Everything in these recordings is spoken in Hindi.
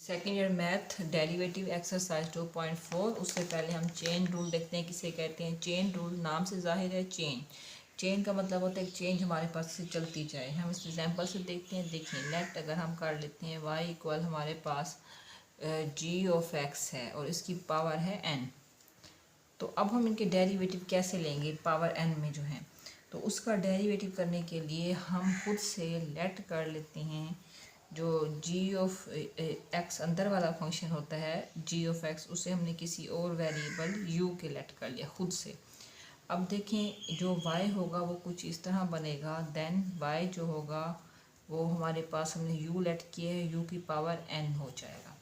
Second year math derivative exercise 2.4। उससे पहले हम चेन रूल देखते हैं किसे कहते हैं। चेन रूल नाम से जाहिर है। चेन का मतलब होता है कि चेंज हमारे पास से चलती जाए। हम इस एग्जांपल से देखते हैं। देखिए नेट अगर हम कर लेते हैं y इक्वल हमारे पास g ऑफ x है और इसकी पावर है n। तो अब हम इनके डेरिवेटिव कैसे लेंगे पावर n में जो है। तो उसका डेरिवेटिव करने के लिए हम खुद से लेट कर लेते हैं जो g ऑफ x अंदर वाला फंक्शन होता है g ऑफ x, उसे हमने किसी और वेरिएबल u के लेट कर लिया खुद से। अब देखें जो y होगा वो कुछ इस तरह बनेगा। देन y जो होगा वो हमारे पास हमने u लेट किए है, u की पावर n हो जाएगा।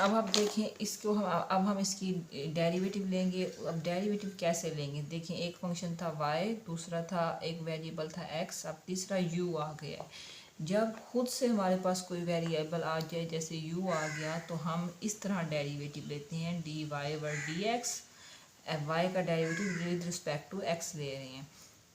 अब आप देखें इसको हम इसकी डेरिवेटिव लेंगे। अब डेरिवेटिव कैसे लेंगे। देखें एक फंक्शन था y, दूसरा था एक वेरिएबल था x, अब तीसरा u आ गया। जब खुद से हमारे पास कोई वेरिएबल आ जाए जैसे u आ गया तो हम इस तरह डेरिवेटिव लेते हैं dy ओवर dx। y का derivative with respect to x ले रहे हैं।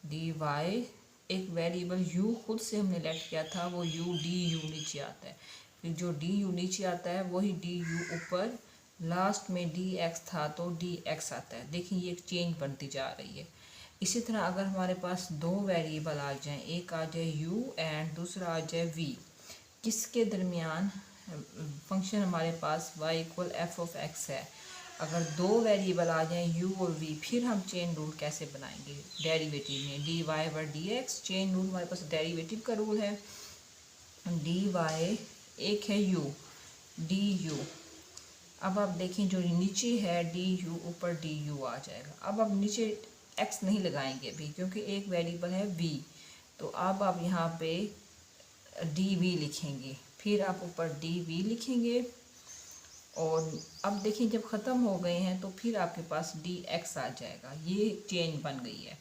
dy एक वेरिएबल u खुद से हमने लेट किया था वो u du नीचे आता है। फिर जो du नीचे आता है वही du ऊपर, लास्ट में dx था तो dx आता है। देखिए ये एक चेंज बनती जा रही है। इसी तरह अगर हमारे पास दो वेरिएबल आ जाएं, एक आ जाए u एंड दूसरा आ जाए v, किसके दरमियान फंक्शन हमारे पास y equal f of x है। अगर दो वेरिएबल आ जाएं u और v, फिर हम चेन रूल कैसे बनाएंगे डेरिवेटिव में dy over dx। Chain rule हमारे पास डेरिवेटिव का रूल है। dy एक है u du। अब आप देखें जो नीचे है du ऊपर du आ जाएगा। अब आप नीचे x नहीं लगाएंगे अभी क्योंकि एक वेरिएबल है v, तो अब आप यहाँ पे dv लिखेंगे, फिर आप ऊपर dv लिखेंगे। और अब देखिए जब ख़त्म हो गए हैं तो फिर आपके पास dx आ जाएगा। ये चेन बन गई है।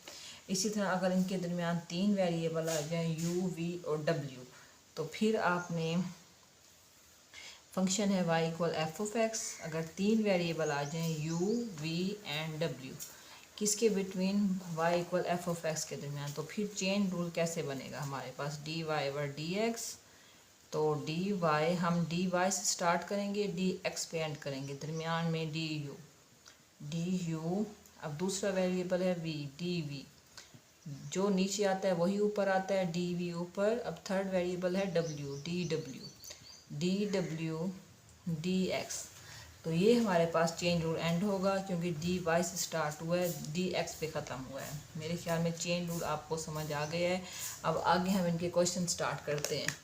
इसी तरह अगर इनके दरमियान तीन वेरिएबल आ जाएं u v और w, तो फिर आपने फंक्शन है y equal F of x. अगर तीन वेरिएबल आ जाएं u v एंड w, किसके between y equal F of x के दरमियान, तो फिर चेन रूल कैसे बनेगा हमारे पास dy ओवर dx। तो dy हम dy से स्टार्ट करेंगे, dx पे एंड करेंगे, दरमियान में du। अब दूसरा वेरिएबल है v, dv जो नीचे आता है वही ऊपर आता है, dv ऊपर। अब थर्ड वेरिएबल है w, dw dx। तो ये हमारे पास चेन रूल एंड होगा क्योंकि dy से स्टार्ट हुआ है, dx पे ख़त्म हुआ है। मेरे ख्याल में चेन रूल आपको समझ आ गया है। अब आगे हम इनके क्वेश्चन स्टार्ट करते हैं।